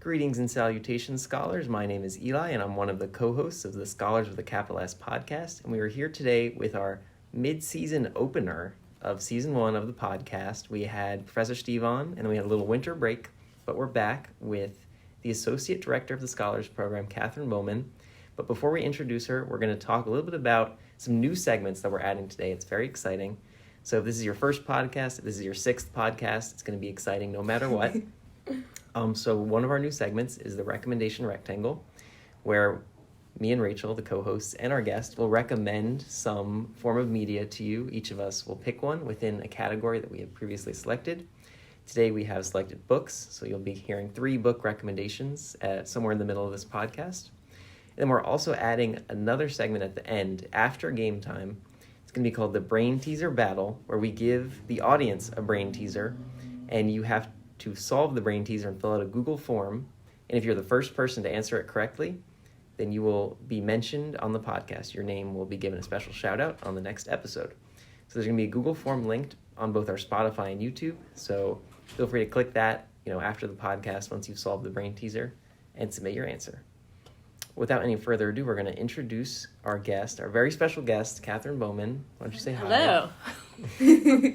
Greetings and salutations, scholars. My name is Eli, and I'm one of the co-hosts of the Scholars with a Capital S podcast. And we are here today with our mid-season opener of Season 1 of the podcast. We had Professor Steve on, and then we had a little winter break, but we're back with the Associate Director of the Scholars Program, Katherine Bouman. But before we introduce her, we're going to talk a little bit about some new segments that we're adding today. It's very exciting. So if this is your first podcast, if this is your sixth podcast, it's going to be exciting no matter what. So one of our new segments is the recommendation rectangle, where me and Rachel, the co-hosts, and our guest will recommend some form of media to you. Each of us will pick one within a category that we have previously selected. Today we have selected books, so you'll be hearing 3 book recommendations somewhere in the middle of this podcast. And then we're also adding another segment at the end after game time. It's going to be called the Brain Teaser Battle, where we give the audience a brain teaser, and you have to solve the brain teaser and fill out a Google form. And if you're the first person to answer it correctly, then you will be mentioned on the podcast. Your name will be given a special shout out on the next episode. So there's going to be a Google form linked on both our Spotify and YouTube. So feel free to click that, after the podcast once you've solved the brain teaser and submit your answer. Without any further ado, we're going to introduce our guest, our very special guest, Katherine Bouman. Why don't you say hi? Hello.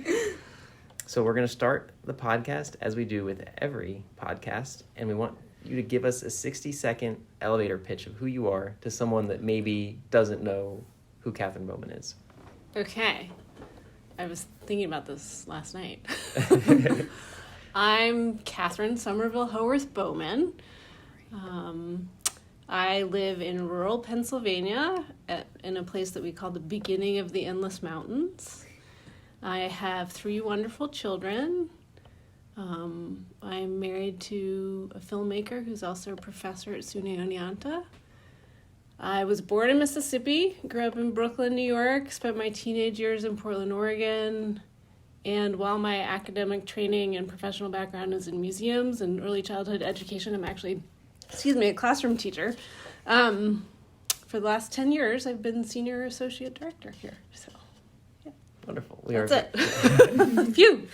So we're going to start the podcast as we do with every podcast, and we want you to give us a 60-second elevator pitch of who you are to someone that maybe doesn't know who Katherine Bouman is. Okay. I was thinking about this last night. I'm Katherine Somerville Howarth Bouman. I live in rural Pennsylvania in a place that we call the beginning of the Endless Mountains. I have 3 wonderful children. I'm married to a filmmaker who's also a professor at SUNY Oneonta. I was born in Mississippi, grew up in Brooklyn, New York, spent my teenage years in Portland, Oregon, and while my academic training and professional background is in museums and early childhood education, I'm actually, a classroom teacher. For the last 10 years, I've been senior associate director here, so. Wonderful. That's it. Phew.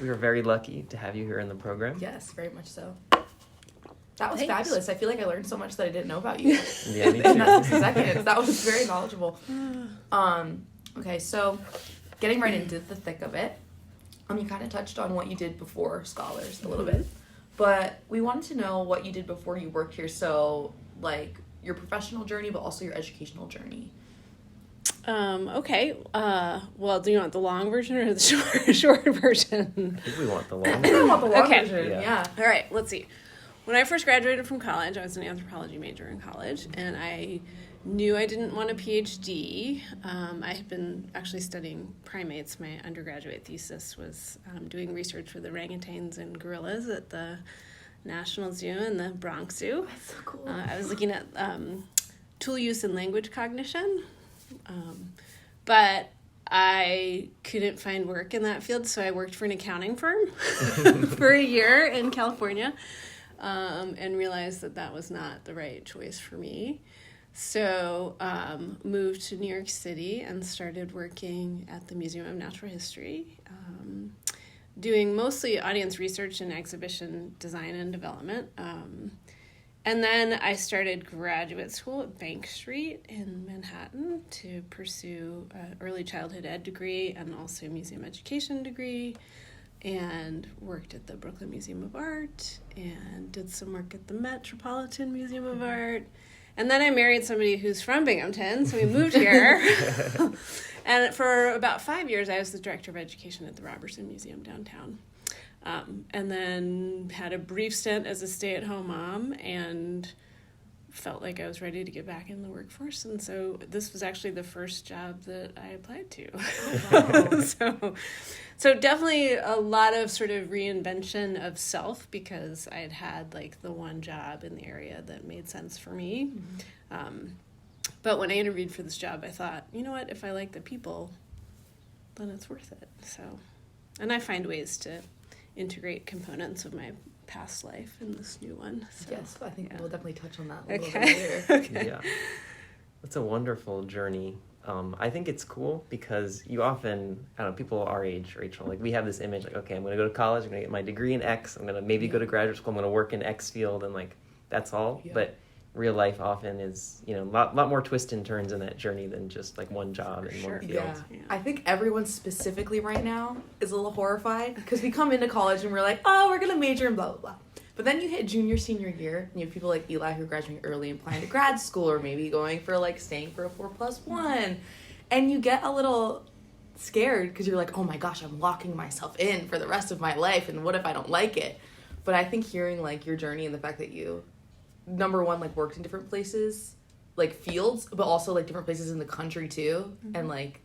We are very lucky to have you here in the program. Yes, very much so. That was Thanks. fabulous. I feel like I learned so much that I didn't know about you. Yeah, me too. In that 60 seconds. That was very knowledgeable. Okay, so getting right into the thick of it, you kind of touched on what you did before Scholars a little bit, but we wanted to know what you did before you worked here. So, like, your professional journey, but also your educational journey. Okay. Well, do you want the long version or the short version? I think we want the long I think I want the long Okay. version, Yeah. yeah. All right, let's see. When I first graduated from college, I was an anthropology major in college, and I knew I didn't want a PhD. I had been actually studying primates. My undergraduate thesis was doing research for the orangutans and gorillas at the National Zoo and the Bronx Zoo. That's so cool. I was looking at tool use and language cognition. But I couldn't find work in that field, so I worked for an accounting firm for a year in California, and realized that was not the right choice for me. So moved to New York City and started working at the Museum of Natural History, doing mostly audience research and exhibition design and development. And then I started graduate school at Bank Street in Manhattan to pursue an early childhood ed degree and also museum education degree, and worked at the Brooklyn Museum of Art and did some work at the Metropolitan Museum of Art. And then I married somebody who's from Binghamton, so we moved here. And for about 5 years, I was the director of education at the Robertson Museum downtown. And then had a brief stint as a stay-at-home mom and felt like I was ready to get back in the workforce. And so this was actually the first job that I applied to. Oh, wow. So definitely a lot of sort of reinvention of self, because I had like the one job in the area that made sense for me. Mm-hmm. But when I interviewed for this job, I thought, you know what, if I like the people, then it's worth it. So, and I find ways to integrate components of my past life in this new one. So, Yes, I think yeah. we'll definitely touch on that a little Okay. bit later. Okay. Yeah. That's a wonderful journey I think it's cool because you often, I don't know, people our age, Rachel, like we have this image like, okay, I'm going to go to college, I'm going to get my degree in X, I'm going to maybe go to graduate school, I'm going to work in X field, and like that's all. Yeah. But real life often is, a lot more twists and turns in that journey than just like one job in one field. Yeah. I think everyone specifically right now is a little horrified because we come into college and we're like, oh, we're going to major in blah, blah, blah. But then you hit junior, senior year, and you have people like Eli who are graduating early and applying to grad school, or maybe going for like staying for a 4+1. And you get a little scared because you're like, oh my gosh, I'm locking myself in for the rest of my life, and what if I don't like it? But I think hearing like your journey and the fact that you, number one, like worked in different places, like fields, but also like different places in the country too, and like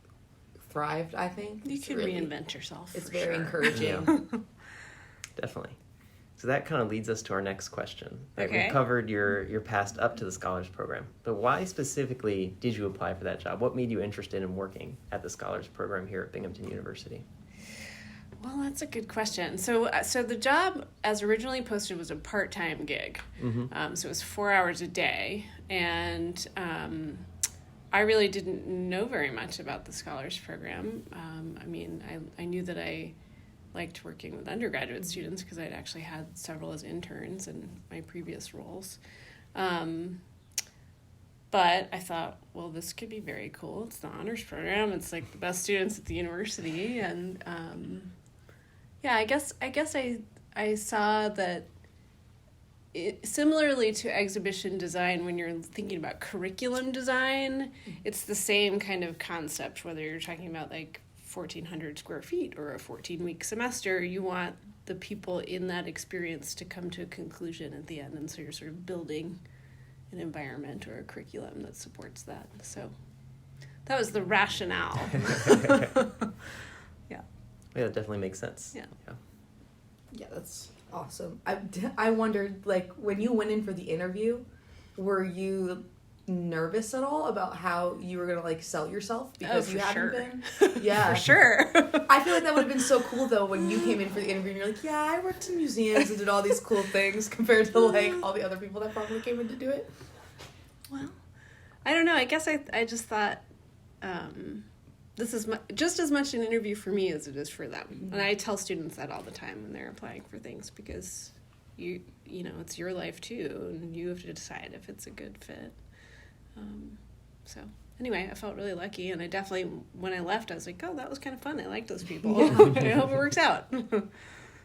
thrived, I think. You can really reinvent yourself. It's very encouraging. Yeah. Definitely. So that kind of leads us to our next question. Right? Okay. We've covered your past up to the Scholars Program, but why specifically did you apply for that job? What made you interested in working at the Scholars Program here at Binghamton University? Well, that's a good question. So the job, as originally posted, was a part-time gig. Mm-hmm. So it was 4 hours a day, and I really didn't know very much about the Scholars Program. I knew that I liked working with undergraduate students because I'd actually had several as interns in my previous roles. But I thought, well, this could be very cool. It's the honors program. It's like the best students at the university. And I guess I saw that similarly to exhibition design, when you're thinking about curriculum design, it's the same kind of concept, whether you're talking about like 1,400 square feet or a 14-week semester. You want the people in that experience to come to a conclusion at the end, and so you're sort of building an environment or a curriculum that supports that. So that was the rationale. Yeah, that definitely makes sense. Yeah, that's awesome. I wondered, like, when you went in for the interview, were you nervous at all about how you were gonna like sell yourself because you hadn't been? Yeah, for sure. I feel like that would have been so cool though when you came in for the interview and you're like, yeah, I worked in museums and did all these cool things compared to like all the other people that probably came in to do it. Well, I don't know. I guess I just thought this is just as much an interview for me as it is for them. Mm-hmm. And I tell students that all the time when they're applying for things, because you know it's your life too, and you have to decide if it's a good fit. So anyway, I felt really lucky, and I definitely, when I left, I was like, oh, that was kind of fun. I like those people. I hope it works out.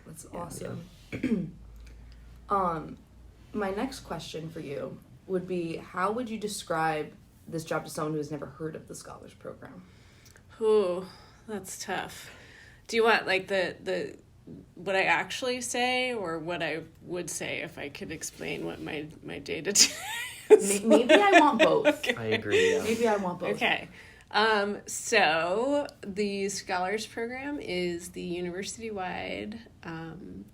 That's awesome. My next question for you would be, how would you describe this job to someone who has never heard of the Scholars Program? Ooh, that's tough. Do you want like the what I actually say, or what I would say if I could explain what my day-to-day is? Maybe I want both. Okay. I agree. Yeah. Maybe I want both. Okay. So the Scholars Program is the university-wide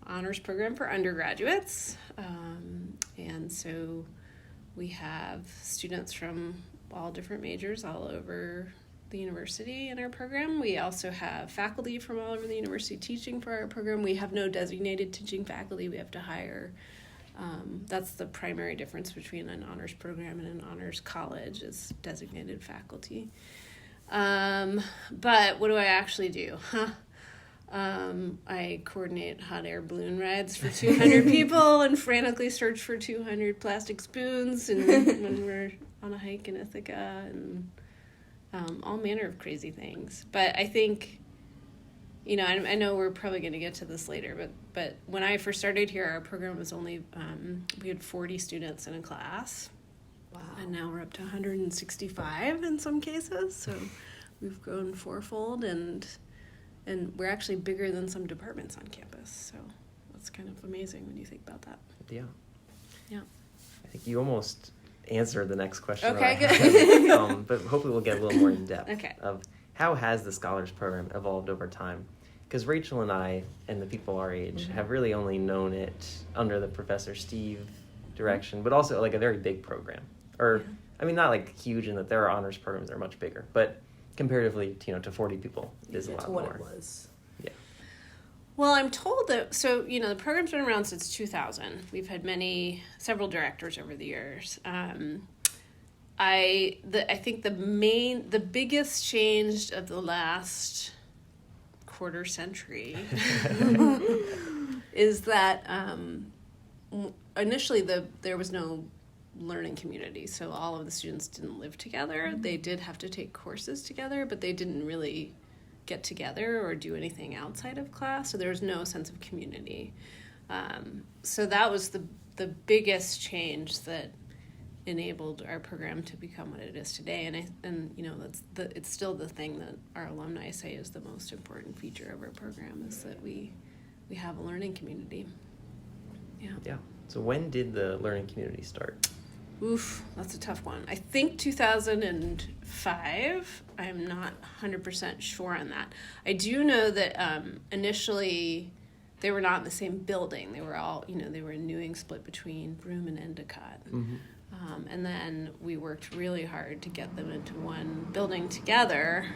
honors program for undergraduates. And so we have students from all different majors all over the university in our program. We also have faculty from all over the university teaching for our program. We have no designated teaching faculty. We have to hire. That's the primary difference between an honors program and an honors college, is designated faculty. But what do I actually do? I coordinate hot air balloon rides for 200 people and frantically search for 200 plastic spoons and when we're on a hike in Ithaca, and all manner of crazy things. But I think, you know, I know we're probably going to get to this later, but when I first started here, our program was only, we had 40 students in a class. Wow. And now we're up to 165 in some cases. So we've grown fourfold, and we're actually bigger than some departments on campus. So that's kind of amazing when you think about that. Yeah. Yeah. I think you almost answered the next question. Okay, good. But hopefully we'll get a little more in depth. Okay. Of how has the Scholars Program evolved over time? Because Rachel and I and the people our age have really only known it under the Professor Steve direction, but also like a very big program. Or, I mean, not like huge in that there are honors programs that are much bigger, but comparatively, to 40 people, it is a lot what more. it was. Yeah. Well, I'm told that, so, the program's been around since 2000. We've had several directors over the years. I think the biggest change of the last quarter century is that initially there was no learning community, so all of the students didn't live together. They did have to take courses together, but they didn't really get together or do anything outside of class, so there was no sense of community. So that was the biggest change that enabled our program to become what it is today, and it's still the thing that our alumni say is the most important feature of our program, is that we have a learning community. Yeah. So when did the learning community start? Oof, that's a tough one. I think 2005. I'm not 100% sure on that. I do know that initially they were not in the same building. They were all, they were in Newing, split between Bouman and Endicott. Mm-hmm. And then we worked really hard to get them into one building together.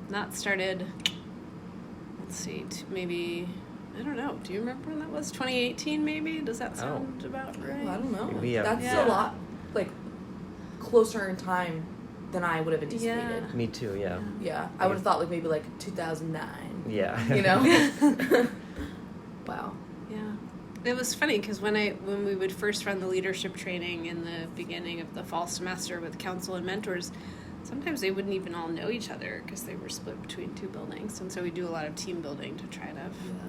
That started, let's see, maybe, I don't know. Do you remember when that was? 2018 maybe? Does that sound about right? I don't know. Maybe, That's a lot, closer in time than I would have anticipated. Me too, yeah. Yeah, I would have thought maybe 2009. Yeah. Wow. Yeah. It was funny because when we would first run the leadership training in the beginning of the fall semester with counsel and mentors, sometimes they wouldn't even all know each other because they were split between two buildings. And so we do a lot of team building to try to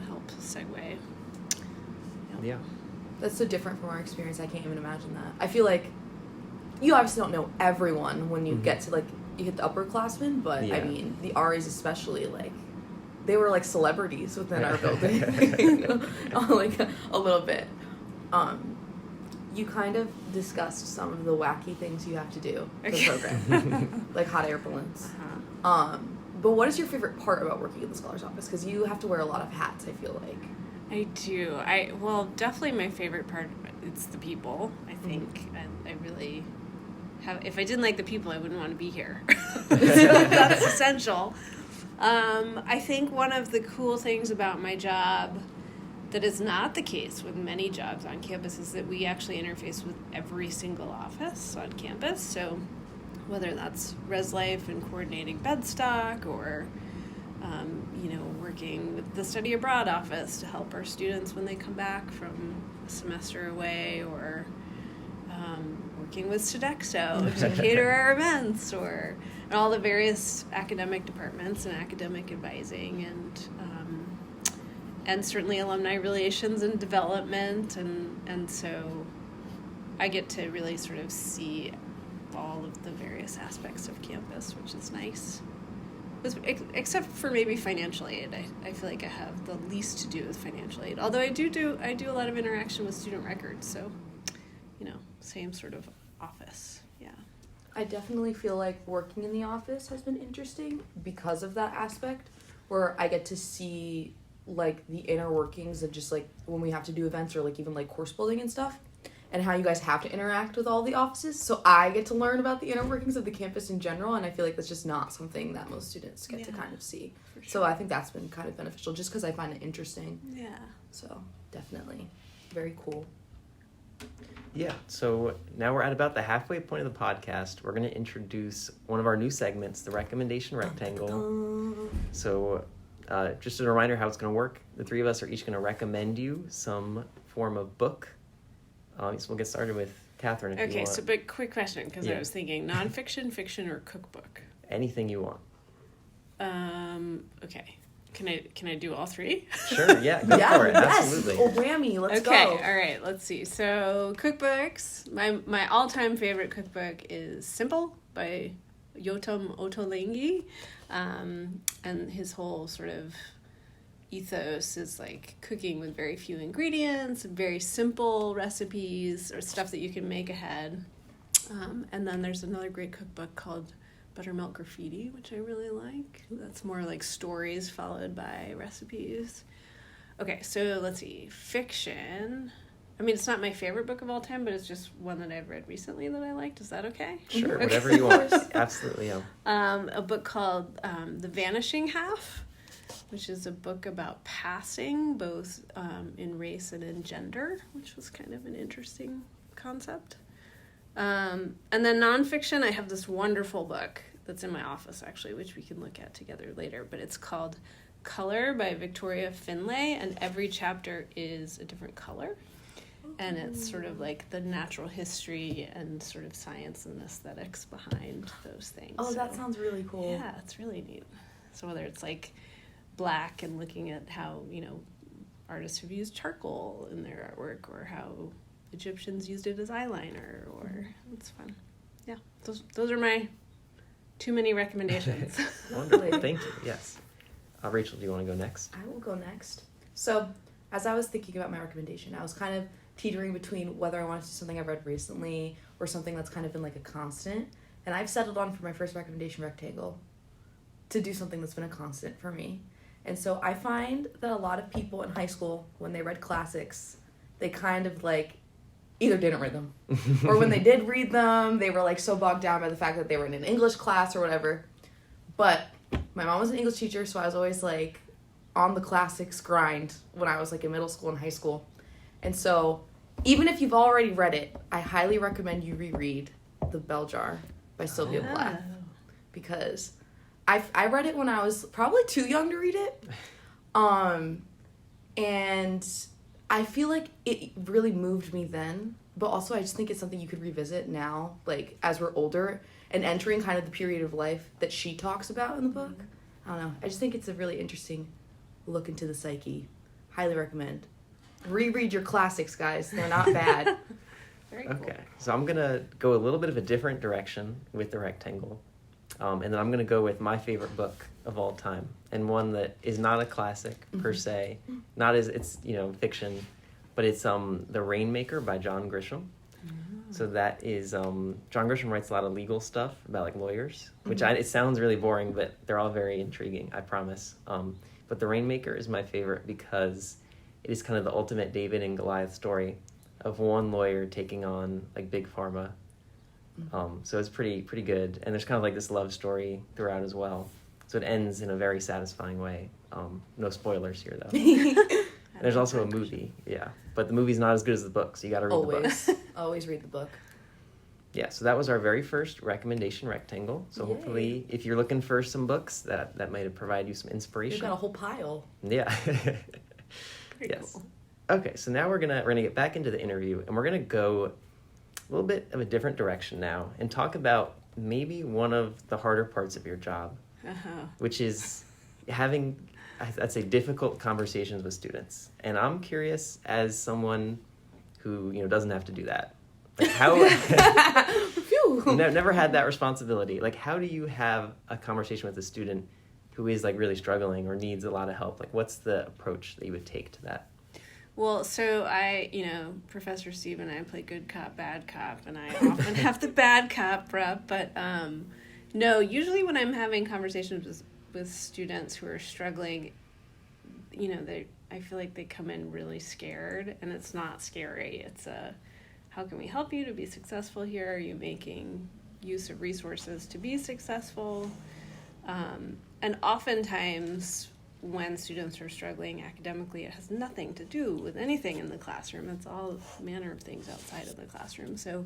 help segue. Yeah. That's so different from our experience. I can't even imagine that. I feel like you obviously don't know everyone when you get to you hit the upperclassmen, but I mean the RAs especially, they were like celebrities within our building, a little bit. You kind of discussed some of the wacky things you have to do for the program, like hot air balloons. Uh-huh. But what is your favorite part about working in the Scholars Office? Because you have to wear a lot of hats, I feel like. I do. Definitely my favorite part, it's the people, I think. I really have, if I didn't like the people, I wouldn't want to be here. So that's essential. I think one of the cool things about my job that is not the case with many jobs on campus is that we actually interface with every single office on campus. So whether that's Res Life and coordinating bed stock, or working with the study abroad office to help our students when they come back from a semester away, or working with Sodexo to cater our events, and all the various academic departments and academic advising, and certainly alumni relations and development, and so I get to really sort of see all of the various aspects of campus, which is nice. Except for maybe financial aid. I feel like I have the least to do with financial aid. Although I do a lot of interaction with student records, so same sort of office. Yeah. I definitely feel like working in the office has been interesting because of that aspect, where I get to see the inner workings of just when we have to do events, or even course building and stuff, and how you guys have to interact with all the offices. So I get to learn about the inner workings of the campus in general, and I feel like that's just not something that most students get to kind of see. Sure. So I think that's been kind of beneficial just because I find it interesting. Yeah. So definitely very cool. Yeah, so now we're at about the halfway point of the podcast. We're going to introduce one of our new segments, the recommendation rectangle. So just a reminder how it's going to work. The three of us are each going to recommend you some form of book. So we'll get started with Katherine, if you want. Okay, so big quick question, because I was thinking nonfiction, fiction, or cookbook. Anything you want. Okay. Can I do all three? Sure, yeah, go for it. Absolutely. Oh, whammy, let's go. Okay, all right, let's see. So cookbooks, my all-time favorite cookbook is Simple by Yotam Ottolenghi, and his whole sort of ethos is cooking with very few ingredients, very simple recipes, or stuff that you can make ahead. And then there's another great cookbook called Buttermilk Graffiti, which I really like. That's more stories followed by recipes. Okay, so let's see. Fiction. I mean, it's not my favorite book of all time, but it's just one that I've read recently that I liked. Is that okay? Sure, whatever you want. Absolutely, yeah. A book called The Vanishing Half, which is a book about passing, both in race and in gender, which was kind of an interesting concept. And then nonfiction, I have this wonderful book that's in my office, actually, which we can look at together later. But it's called Color by Victoria Finlay, and every chapter is a different color. And it's sort of like the natural history and sort of science and aesthetics behind those things. Oh, that sounds really cool. Yeah, it's really neat. So whether it's like black and looking at how, artists have used charcoal in their artwork, or how Egyptians used it as eyeliner, or it's fun. Yeah, those are my too many recommendations. Wonderful, thank you, yes. Rachel, do you want to go next? I will go next. So, as I was thinking about my recommendation, I was kind of teetering between whether I wanted to do something I've read recently or something that's kind of been like a constant. And I've settled on, for my first recommendation rectangle, to do something that's been a constant for me. And so I find that a lot of people in high school, when they read classics, they kind of like either didn't read them, or when they did read them, they were like so bogged down by the fact that they were in an English class or whatever. But my mom was an English teacher, so I was always like on the classics grind when I was like in middle school and high school. And so even if you've already read it, I highly recommend you reread The Bell Jar by Sylvia Plath, because I read it when I was probably too young to read it. And I feel like it really moved me then, but also I just think it's something you could revisit now, like as we're older and entering kind of the period of life that she talks about in the book. I don't know. I just think it's a really interesting look into the psyche. Highly recommend. Reread your classics, guys. They're not bad. Very cool. Okay, so I'm going to go a little bit of a different direction with the rectangle. And then I'm going to go with my favorite book of all time, and one that is not a classic per se, not as it's fiction, but it's The Rainmaker by John Grisham. So that is John Grisham writes a lot of legal stuff about like lawyers, which it sounds really boring, but they're all very intriguing, I promise. But The Rainmaker is my favorite because it is kind of the ultimate David and Goliath story of one lawyer taking on like big pharma. So it's pretty good, and there's kind of like this love story throughout as well. So it ends in a very satisfying way. No spoilers here though. There's also a movie, but the movie's not as good as the book, so you got to read the book. Always read the book. Yeah, so that was our very first recommendation rectangle. So hopefully, if you're looking for some books, that might provide you some inspiration. You've got a whole pile. Yeah. Yes. Cool. Okay, so now we're gonna get back into the interview, and we're gonna go a little bit of a different direction now and talk about maybe one of the harder parts of your job, which is having, I'd say, difficult conversations with students. And I'm curious, as someone who doesn't have to do that, like how never had that responsibility. Like, how do you have a conversation with a student who is like really struggling or needs a lot of help? Like, what's the approach that you would take to that? Well, so Professor Steve and I play good cop, bad cop, and I often have the bad cop rep, but no, usually when I'm having conversations with students who are struggling, I feel like they come in really scared, and it's not scary. It's how can we help you to be successful here? Are you making use of resources to be successful? And oftentimes, when students are struggling academically, it has nothing to do with anything in the classroom. It's all manner of things outside of the classroom. So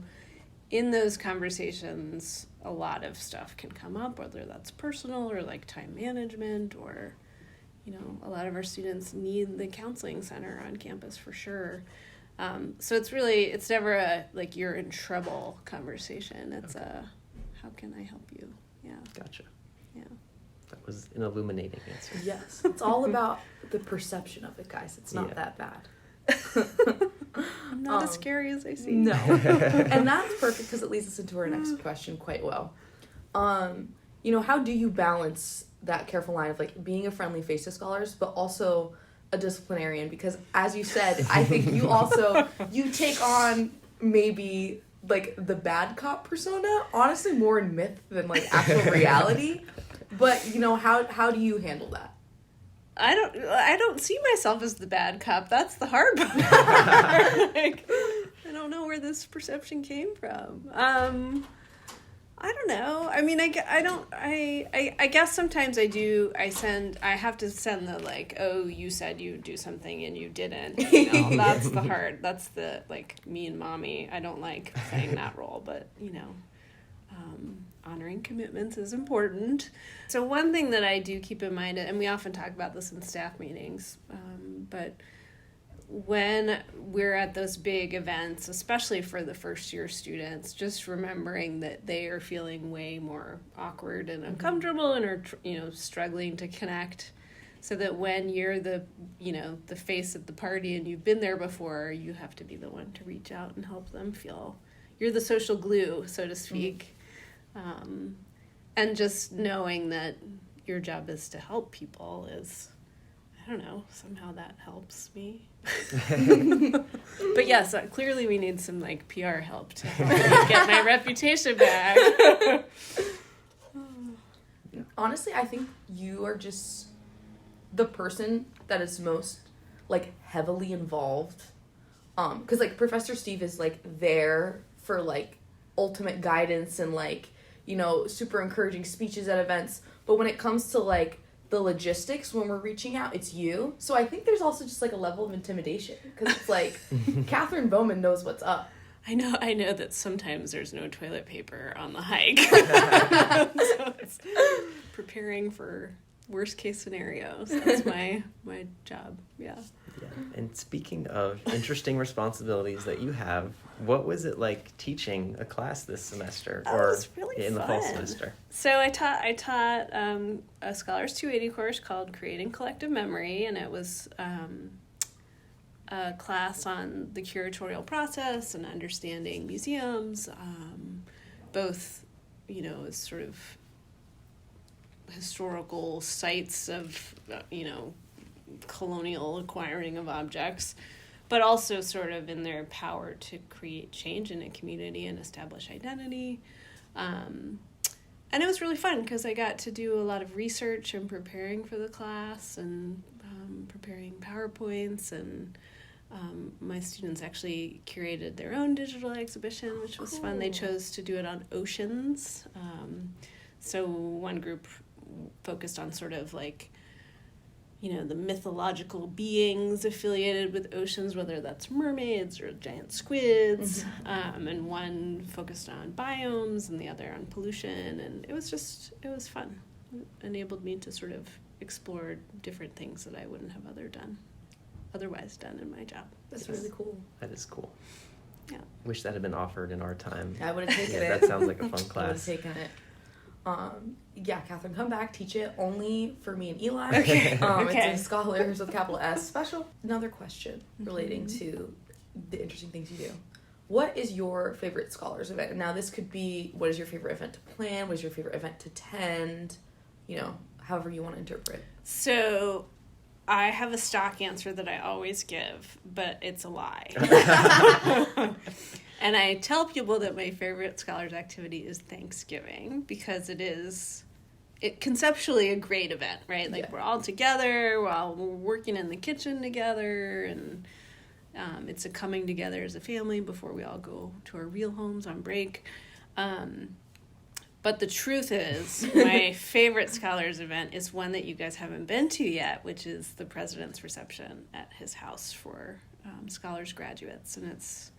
in those conversations, a lot of stuff can come up, whether that's personal or like time management, or, a lot of our students need the counseling center on campus for sure. So it's never a, like, you're in trouble conversation. It's how can I help you? Yeah. Gotcha. Yeah. That was an illuminating answer. Yes. It's all about the perception of it, guys. It's not that bad. I'm not as scary as I seem. No. And that's perfect because it leads us into our next question quite well. How do you balance that careful line of like being a friendly face to scholars, but also a disciplinarian? Because as you said, I think you take on maybe like the bad cop persona, honestly more in myth than like actual reality. But how do you handle that? I don't see myself as the bad cop. That's the hard part. Like, I don't know where this perception came from. I don't know. I mean, I guess sometimes I have to send the, like, oh, you said you'd do something and you didn't. You know, that's the, like, me and mommy. I don't like playing that role, but, you know, honoring commitments is important. So one thing that I do keep in mind, and we often talk about this in staff meetings, but when we're at those big events, especially for the first year students, just remembering that they are feeling way more awkward and uncomfortable and are, you know, struggling to connect, so that when you're the face of the party and you've been there before, you have to be the one to reach out and help them feel you're the social glue, so to speak. And just knowing that your job is to help people is, I don't know, somehow that helps me. But yes, clearly we need some, like, PR help to help me get my reputation back. Honestly, I think you are just the person that is most, like, heavily involved. Because, like, Professor Steve is, like, there for, like, ultimate guidance and, like, you know, super encouraging speeches at events. But when it comes to, like, the logistics when we're reaching out, it's you. So I think there's also just, like, a level of intimidation. Because it's like, Katherine Bouman knows what's up. I know that sometimes there's no toilet paper on the hike. So it's preparing for worst case scenarios. That's my job. Yeah. And speaking of interesting responsibilities that you have, what was it like teaching a class this semester, It was really in fun. the fall semester? So I taught a Scholars 280 course called Creating Collective Memory, and it was a class on the curatorial process and understanding museums, both, you know, as sort of historical sites of, you know, colonial acquiring of objects, but also sort of in their power to create change in a community and establish identity. And it was really fun because I got to do a lot of research and preparing for the class and preparing PowerPoints, and my students actually curated their own digital exhibition, which was fun. They chose to do it on oceans. So one group focused on sort of like, you know, the mythological beings affiliated with oceans, whether that's mermaids or giant squids, and one focused on biomes and the other on pollution, and it was fun. It enabled me to sort of explore different things that I wouldn't have otherwise done in my job. That's really cool. That is cool. Yeah. Wish that had been offered in our time. I would have taken it. That sounds like a fun I would have class. taken it. Yeah, Katherine, come back, teach it only for me and Eli. Okay. Okay. It's a Scholars with capital S special. Another question relating to the interesting things you do. What is your favorite Scholars event? Now, this could be, what is your favorite event to plan? What is your favorite event to attend? You know, however you want to interpret. So I have a stock answer that I always give, but it's a lie. And I tell people that my favorite Scholars activity is Thanksgiving because it's conceptually a great event, right? Like, we're all together while we're working in the kitchen together, and it's a coming together as a family before we all go to our real homes on break. But the truth is, my favorite Scholars event is one that you guys haven't been to yet, which is the president's reception at his house for Scholars graduates. And it's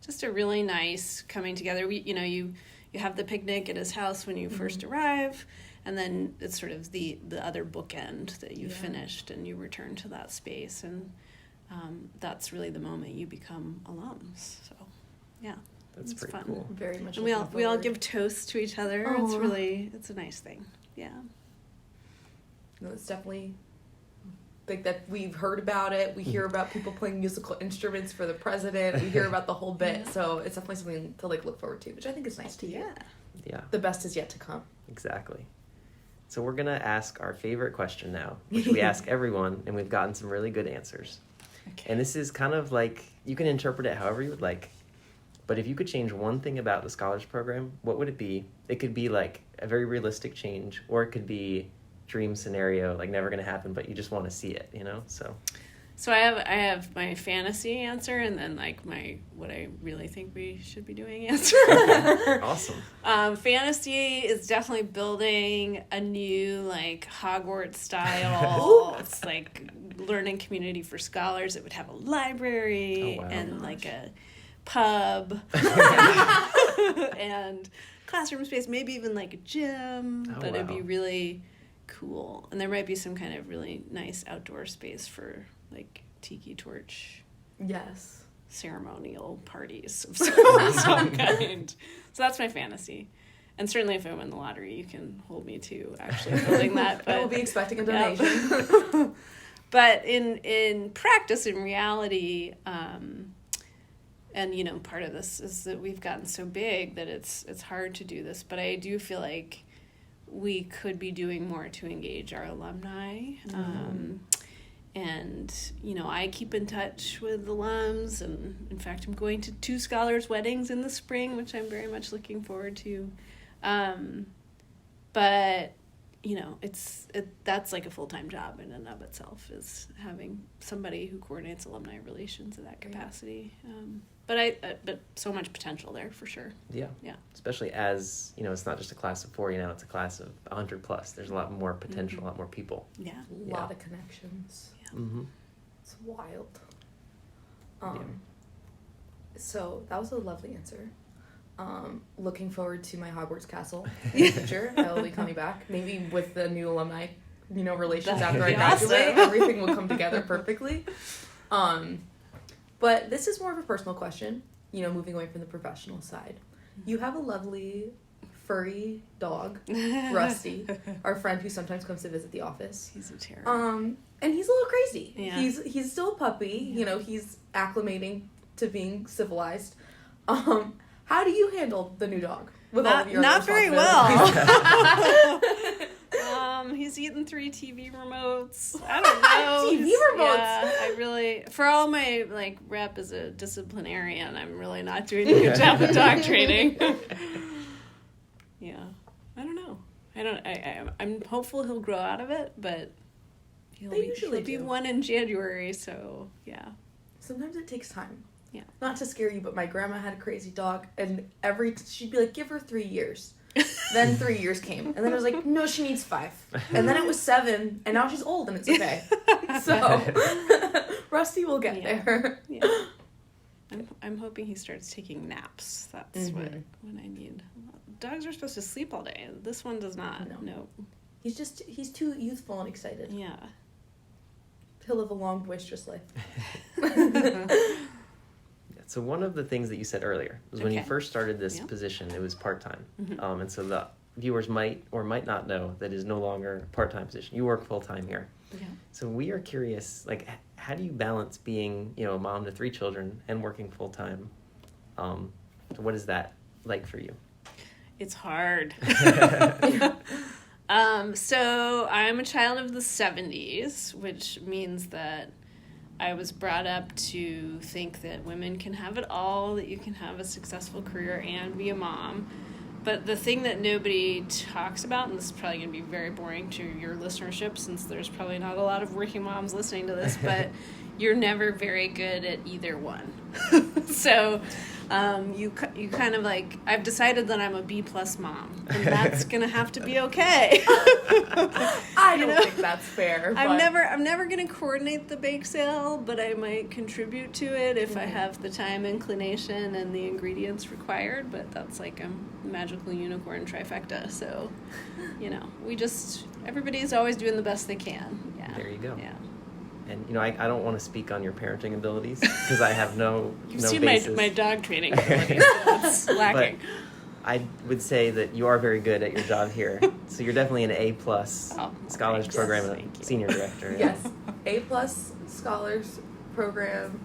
just a really nice coming together. You have the picnic at his house when you first arrive, and then it's sort of the other bookend that you finished and you return to that space. And that's really the moment you become alums. So, yeah. That's it's pretty fun. cool. Very much. And we all give toasts to each other. Aww. It's a nice thing. Yeah. No, it's definitely like that. We've heard about it. We hear about people playing musical instruments for the president. We hear about the whole bit. So it's definitely something to like look forward to, which I think is nice to hear. Yeah. The best is yet to come. Exactly. So we're gonna ask our favorite question now, which we ask everyone, and we've gotten some really good answers. Okay. And this is kind of like, you can interpret it however you would like. But if you could change one thing about the Scholars Program, what would it be? It could be like a very realistic change, or it could be dream scenario, like never going to happen, but you just want to see it, you know? So So I have my fantasy answer and then like my what I really think we should be doing answer. Awesome. Fantasy is definitely building a new like Hogwarts style. It's like learning community for scholars. It would have a library and like a pub and classroom space, maybe even like a gym. But it'd be really cool. And there might be some kind of really nice outdoor space for like tiki torch ceremonial parties of some kind. So that's my fantasy. And certainly if I win the lottery, you can hold me to actually building that. But I will be expecting a donation. But in practice, in reality, and you know, part of this is that we've gotten so big that it's hard to do this. But I do feel like we could be doing more to engage our alumni. And, you know, I keep in touch with alums, and in fact, I'm going to 2 scholars' weddings in the spring, which I'm very much looking forward to. But, you know, that's like a full-time job in and of itself, is having somebody who coordinates alumni relations in that capacity. But so much potential there for sure. Yeah. Especially as, you know, it's not just a class of 4, you know, it's a class of 100 plus. There's a lot more potential, a lot more people. Yeah. A lot of connections. Yeah. Mm-hmm. It's wild. So that was a lovely answer. Looking forward to my Hogwarts castle in the future. I will be coming back, maybe with the new alumni, you know, relations after I graduate. Awesome. Everything will come together perfectly. But this is more of a personal question, you know, moving away from the professional side. You have a lovely furry dog, Rusty, our friend who sometimes comes to visit the office. He's a terror. And he's a little crazy. Yeah. He's still a puppy. Yeah. You know, he's acclimating to being civilized. How do you handle the new dog with all of your not very well? He's eaten 3 TV remotes. I don't know. TV remotes. Yeah, I really, for all my like rep as a disciplinarian, I'm really not doing a good job with dog training. Yeah, I don't know. I'm hopeful he'll grow out of it, but he'll be 1 in January. So yeah. Sometimes it takes time. Yeah. Not to scare you, but my grandma had a crazy dog, and she'd be like, give her 3 years. Then 3 years came, and then I was like, no, she needs 5. And then it was 7, and now she's old, and it's okay. So Rusty will get there. Yeah. I'm hoping he starts taking naps. That's what I need. Dogs are supposed to sleep all day. This one does not. No. He's too youthful and excited. Yeah. He'll live a long, boisterous life. So one of the things that you said earlier was when you first started this position, it was part-time. And so the viewers might or might not know that it is no longer a part-time position. You work full-time here. Yeah. So we are curious, like, how do you balance being, you know, a mom to 3 children and working full-time? What is that like for you? It's hard. So I'm a child of the 70s, which means that I was brought up to think that women can have it all, that you can have a successful career and be a mom. But the thing that nobody talks about, and this is probably going to be very boring to your listenership since there's probably not a lot of working moms listening to this, but you're never very good at either one. So you kind of like, I've decided that I'm a B+ mom, and that's going to have to be okay. I don't think that's fair. I'm never going to coordinate the bake sale, but I might contribute to it if I have the time, inclination, and the ingredients required. But that's like a magical unicorn trifecta. So, you know, everybody's always doing the best they can. Yeah. There you go. Yeah. And, you know, I don't want to speak on your parenting abilities because I have no You've no seen basis. my dog training abilities. That's lacking. But I would say that you are very good at your job here. So you're definitely an A+ scholars thanks. program and Thank you. senior director. Yes. A+ scholars program.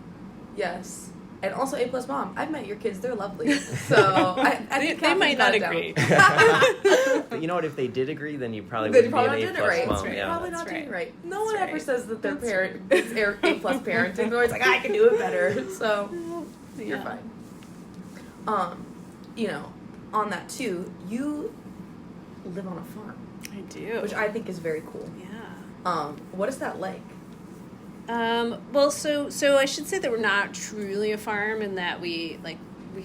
Yes. And also A+ mom. I've met your kids. They're lovely. So I think they might not agree. But you know what? If they did agree, then you probably wouldn't be an A+ mom. Right. Yeah. Probably not doing it right. No That's one right. ever says that their parent is A+ parenting. They're always like, I can do it better. So you're fine. You know, on that too, you live on a farm. I do. Which I think is very cool. Yeah. What is that like? Well, so I should say that we're not truly a farm in that we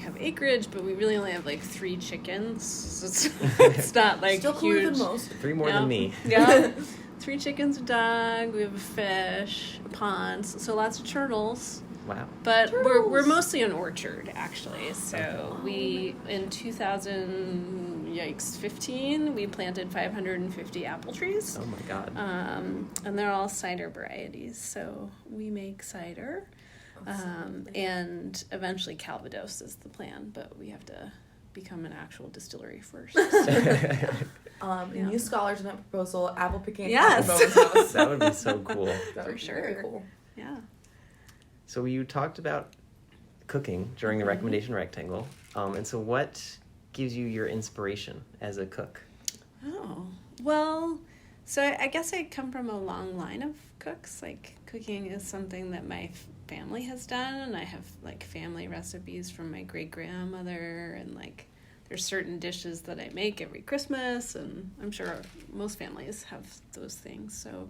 have acreage, but we really only have 3 chickens. So it's not Still cooler huge. than most. 3 more than me. Yeah. 3 chickens, a dog. We have a fish, a pond. So lots of turtles. Wow. But Turtles. we're mostly an orchard, actually. So we, in 2015, we planted 550 apple trees. Oh my God. And they're all cider varieties. So we make cider. And eventually Calvados is the plan, but we have to become an actual distillery first. New scholars in that proposal, apple picking Yes. at Bouman's house. That would be so cool. That would be sure. very cool. Yeah. So you talked about cooking during the recommendation rectangle. And so what gives you your inspiration as a cook? Oh, well, so I guess I come from a long line of cooks. Cooking is something that my family has done, and I have family recipes from my great-grandmother, and there's certain dishes that I make every Christmas, and I'm sure most families have those things. So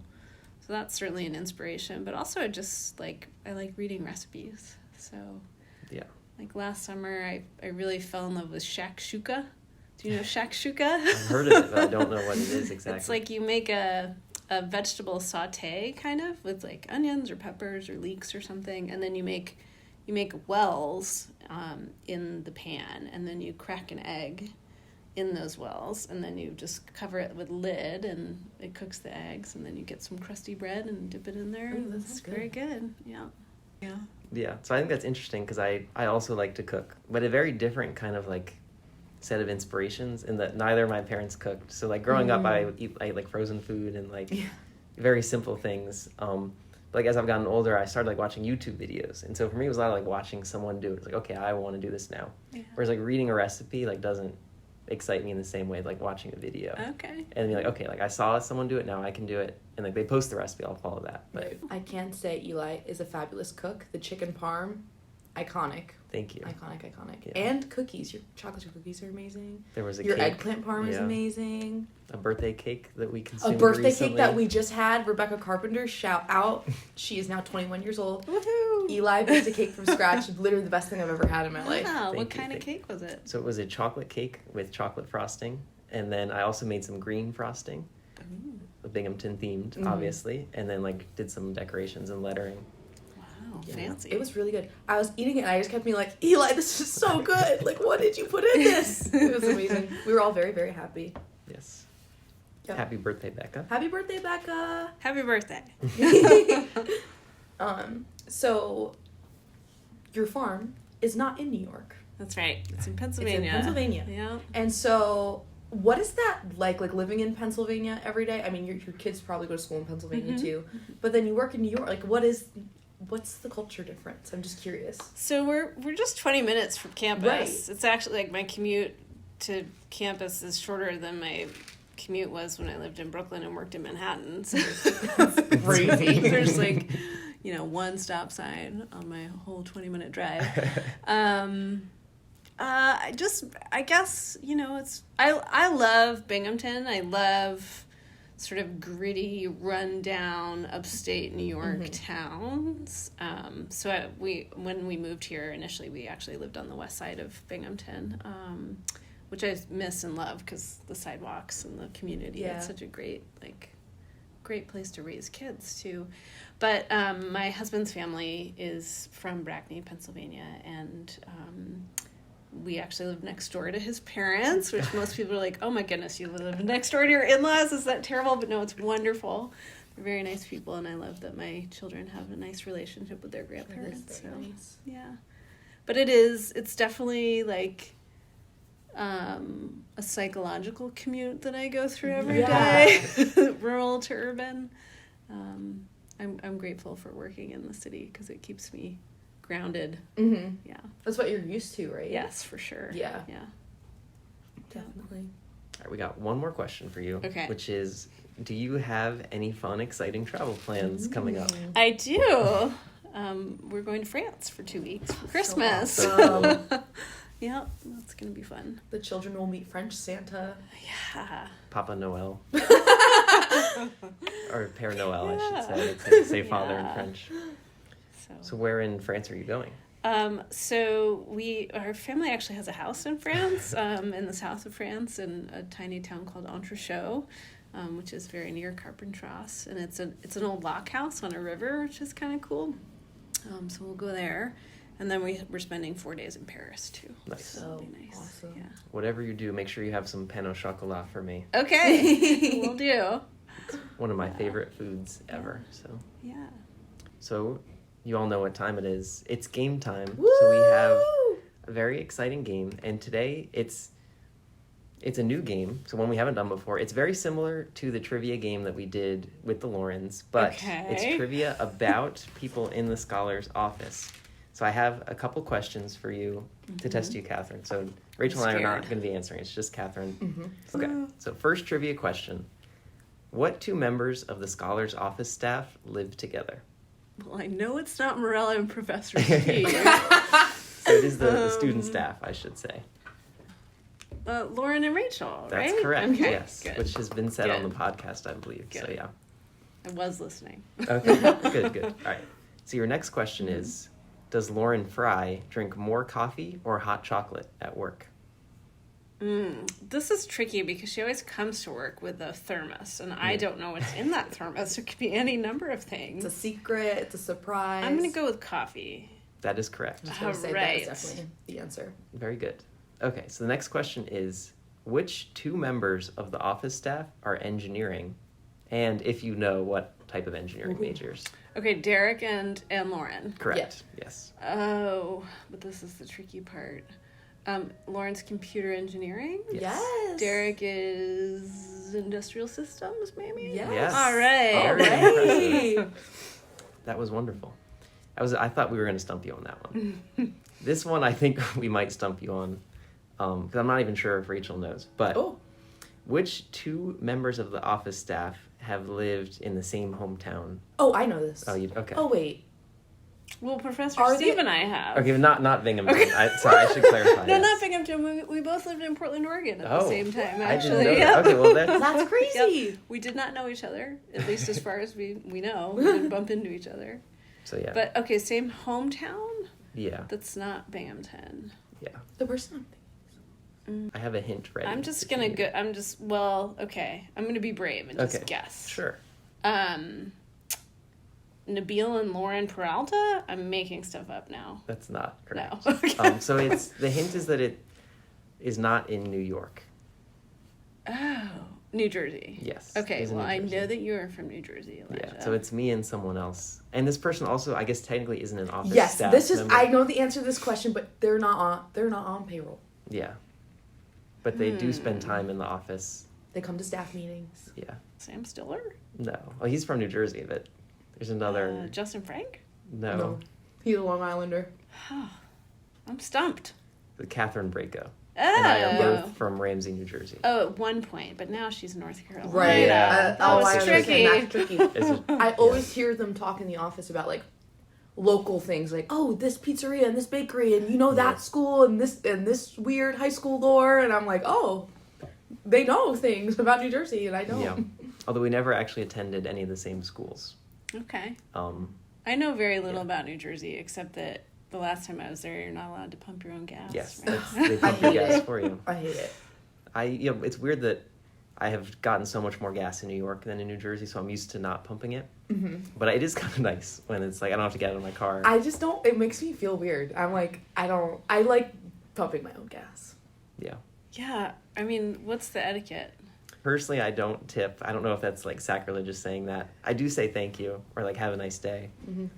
that's certainly an inspiration, but also I like reading recipes. So Yeah. last summer, I really fell in love with shakshuka. Do you know shakshuka? I've heard of it, but I don't know what it is exactly. It's you make a vegetable saute kind of with onions or peppers or leeks or something, and then you make wells in the pan, and then you crack an egg in those wells, and then you just cover it with lid, and it cooks the eggs, and then you get some crusty bread and dip it in there. Ooh, that It's sounds good. very good. Yeah. Yeah, so I think that's interesting because I also like to cook, but a very different kind of set of inspirations in that neither of my parents cooked. So growing up, I ate frozen food and very simple things. But as I've gotten older, I started watching YouTube videos, and so for me it was a lot of watching someone do it. It's okay, I want to do this now. Yeah. Whereas reading a recipe doesn't excite me in the same way watching a video. Okay. And be okay, I saw someone do it, now I can do it. And they post the recipe, I'll follow that. But I can say Eli is a fabulous cook. The chicken parm, iconic. thank you. Iconic. Yeah. And cookies. Your chocolate chip cookies are amazing. There was a Your cake, eggplant parm is yeah. amazing. A birthday cake that we A consumed birthday recently. cake that we just had. Rebecca Carpenter, shout out. She is now 21 years old. Woohoo! Eli baked a cake from scratch. Literally the best thing I've ever had in my life. Wow, Thank what you, kind of thank cake was it? So it was a chocolate cake with chocolate frosting, and then I also made some green frosting, Binghamton themed, obviously, and then did some decorations and lettering. Wow, Yeah. fancy. It was really good. I was eating it and I just kept being Eli, this is so good. What did you put in this? It was amazing. We were all very, very happy. Yes. Yep. Happy birthday, Becca. Happy birthday, Becca. Happy birthday. So your farm is not in New York. That's right. It's in Pennsylvania. Pennsylvania. Yeah. And so what is that like living in Pennsylvania every day? I mean, your kids probably go to school in Pennsylvania too, but then you work in New York. What's the culture difference? I'm just curious. So we're just 20 minutes from campus. Right. It's actually my commute to campus is shorter than my commute was when I lived in Brooklyn and worked in Manhattan. So it's Crazy. There's one stop sign on my whole 20-minute drive. I guess, I love Binghamton. I love sort of gritty, run-down, upstate New York towns. So when we moved here initially, we actually lived on the west side of Binghamton, which I miss and love because the sidewalks and the community. Yeah. It's such a great place to raise kids too. But my husband's family is from Brackney, Pennsylvania, and we actually live next door to his parents, which most people are like, oh my goodness, you live next door to your in-laws? Is that terrible? But no, it's wonderful. They're very nice people, and I love that my children have a nice relationship with their grandparents. So nice. yeah. But it's definitely a psychological commute that I go through every day, rural to urban. I'm grateful for working in the city because it keeps me grounded. Mm-hmm. Yeah. That's what you're used to, right? Yes, for sure. Yeah. Yeah. Definitely. All right, we got one more question for you, Okay. which is, do you have any fun, exciting travel plans coming up? I do. We're going to France for 2 weeks for Christmas. awesome. Yeah, that's gonna be fun. The children will meet French Santa. Yeah. Papa Noel. Or Père Noël, I should say. Yeah. It's like say father in Yeah. French. So, So where in France are you going? so our family actually has a house in France, in the south of France, in a tiny town called Entrechaux, which is very near Carpentras, and it's an old lock house on a river, which is kind of cool. So we'll go there, and then we're spending 4 days in Paris too. Nice. So it'll be nice. Awesome. Yeah. Whatever you do, make sure you have some pain au chocolat for me. Okay, we'll do. One of my favorite foods ever. Yeah. So you all know what time it is. It's game time. Woo! So we have a very exciting game, and today it's a new game, so one we haven't done before. It's very similar to the trivia game that we did with the Laurens, but it's Okay. trivia about people in the scholar's office. So I have a couple questions for you to test you, Catherine. So Rachel and I are not scared. going to be answering. It's just Catherine. Mm-hmm. Okay. So first trivia question. What two members of the scholar's office staff live together? Well, I know it's not Morella and Professor Steve. So it is the student staff, I should say. Lauren and Rachel, That's right? correct, Okay, yes. good. Which has been said on the Good. podcast, I believe. So Good. yeah. I was listening. Okay, good. All right. So your next question is, does Lauren Fry drink more coffee or hot chocolate at work? This is tricky because she always comes to work with a thermos, and I don't know what's in that thermos. It could be any number of things. It's a secret. It's a surprise. I'm going to go with coffee. That is correct. I was gonna say Alright. that is definitely the answer. Very good. Okay, so the next question is, which two members of the office staff are engineering? And if you know, what type of engineering majors? Okay, Derek and Lauren. Correct, yes. Oh, but this is the tricky part. Lauren's computer engineering. Yes. Derek is industrial systems, maybe? Yes. Yes. All right. Very Alright. impressive. That was wonderful. I thought we were going to stump you on that one. This one, I think we might stump you on, because I'm not even sure if Rachel knows. But Oh. which two members of the office staff have lived in the same hometown? Oh, I know this. Oh, you okay? Oh, wait. Well, Professor Are Steve they- and I have. Okay, but not Binghamton. Sorry, I should clarify. No, yes. not Binghamton. We both lived in Portland, Oregon at the same time, I actually. didn't know Yep. that. Okay, well that's That's crazy. Yep. We did not know each other, at least as far as we know. We didn't bump into each other. so yeah. But, okay, same hometown? Yeah, That's not Binghamton. yeah. The person I have a hint ready. I'm just if you gonna need go. it. I'm gonna be brave and just Okay. guess. Sure. Nabil and Lauren Peralta? I'm making stuff up now. That's not correct. No. Okay. So the hint is that it is not in New York. Oh, New Jersey. Yes. Okay, it's in well, New I Jersey. know that you're from New Jersey, Elijah. Yeah, so it's me and someone else. And this person also, I guess, technically isn't an office Yes, staff this is. member. I know the answer to this question, but they're not on. They're not on payroll. Yeah. But they do spend time in the office. They come to staff meetings. Yeah. Sam Stiller? No. Well, he's from New Jersey, but there's another... Justin Frank? no. He's a Long Islander. I'm stumped. Catherine Braco. Oh. And I are both from Ramsey, New Jersey. Oh, at one point, but now she's in North Carolina. Right. Yeah. That was I understand. tricky. That's tricky. Is it- I always hear them talk in the office about like local things, like oh this pizzeria and this bakery and you know that Yeah. school and this weird high school lore, and I'm like oh, they know things about New Jersey and I don't. Yeah. Although we never actually attended any of the same schools. Okay. Um, I know very little about New Jersey, except that the last time I was there, you're not allowed to pump your own gas. yes, right? they pump the hate gas it. for you. I hate it. It's weird that I have gotten so much more gas in New York than in New Jersey, so I'm used to not pumping it. Mm-hmm. But it is kind of nice when it's like I don't have to get out of my car. I just don't. It makes me feel weird. I'm like I like pumping my own gas. Yeah. Yeah, I mean, what's the etiquette? Personally, I don't tip. I don't know if that's like sacrilegious saying that. I do say thank you or like have a nice day.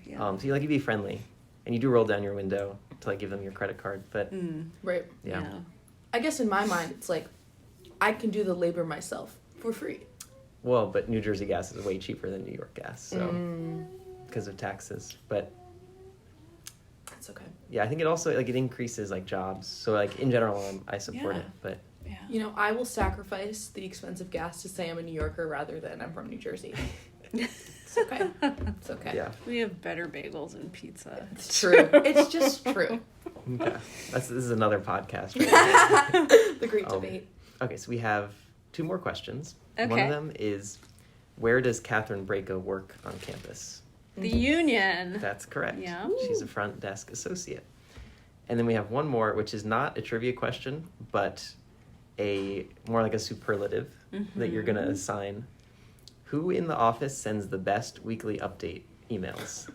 Yeah. So you be friendly, and you do roll down your window to like give them your credit card. But Right. yeah. I guess in my mind it's like I can do the labor myself for free. Well, but New Jersey gas is way cheaper than New York gas, so because of taxes. But That's okay. yeah, I think it also like it increases like jobs. So like in general, I support Yeah. it. But Yeah. You know, I will sacrifice the expensive gas to say I'm a New Yorker rather than I'm from New Jersey. It's okay. It's okay. yeah, We have better bagels and pizza. It's true. It's just true. okay. This is another podcast. Right? The great Um, debate. Okay, so we have two more questions. One Okay. of them is, Where does Katherine Braco work on campus? The Union. That's correct. Yeah. She's a front desk associate. And then we have one more, which is not a trivia question, but a more like a superlative that you're going to assign. Who in the office sends the best weekly update emails?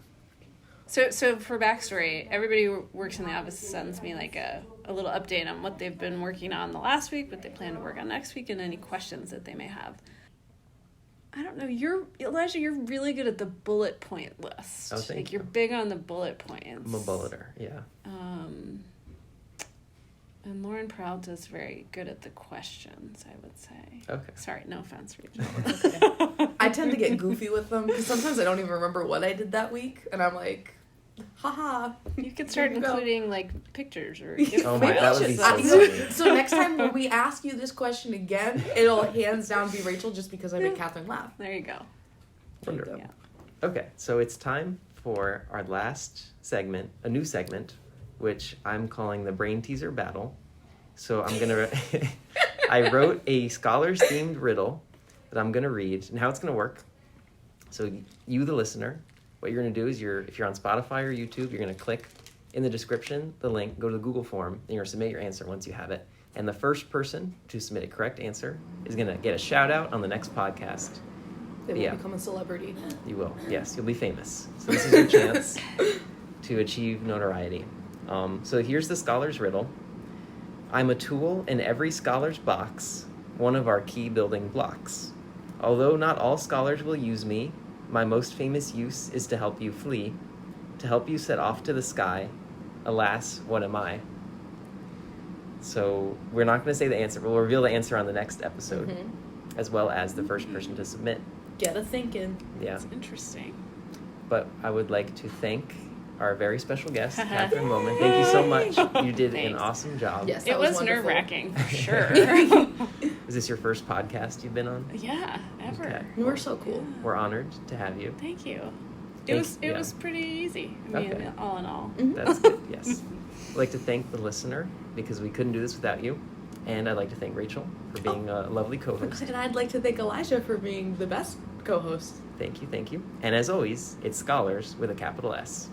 So for backstory, everybody who works in the office sends me like a little update on what they've been working on the last week, what they plan to work on next week, and any questions that they may have. I don't know. Elijah, you're really good at the bullet point list. Oh, thank you. You're big on the bullet points. I'm a bulleter, yeah. And Lauren Peralta's very good at the questions, I would say. Okay. Sorry, no offense, Rachel. I tend to get goofy with them because sometimes I don't even remember what I did that week, and I'm like, haha. You could start There you go. including like pictures or Oh my, that would be so You know, funny. so next time when we ask you this question again, it'll hands down be Rachel just because I made Katherine laugh. There you go. Wonderful. Yeah. Okay, so it's time for our last segment, a new segment, which I'm calling the Brain Teaser Battle. So I'm going to... I wrote a scholars-themed riddle that I'm going to read, and how it's going to work. So you, the listener, what you're going to do is if you're on Spotify or YouTube, you're going to click in the description, the link, go to the Google form, and you're going to submit your answer once you have it. And the first person to submit a correct answer is going to get a shout-out on the next podcast. They will Yeah. become a celebrity. You will. Yes, you'll be famous. So this is your chance to achieve notoriety. So here's the scholar's riddle. I'm a tool in every scholar's box, one of our key building blocks. Although not all scholars will use me, my most famous use is to help you flee, to help you set off to the sky. Alas, what am I? So we're not going to say the answer. We'll reveal the answer on the next episode, as well as the first person to submit. Get a thinking. Yeah. That's interesting. But I would like to thank our very special guest, Katherine Bouman. Thank you so much. You did an Thanks. awesome job. Yes, It that was wonderful. nerve-wracking, for sure. Is this your first podcast you've been on? Yeah, ever. Okay. We're so cool. We're honored to have you. Thank you. Thank- It yeah. was pretty easy. I mean, Okay. all in all. That's good, yes. I'd like to thank the listener because we couldn't do this without you. And I'd like to thank Rachel for being a lovely co-host. And I'd like to thank Elijah for being the best co-host. Thank you, thank you. And as always, it's Scholars with a capital S.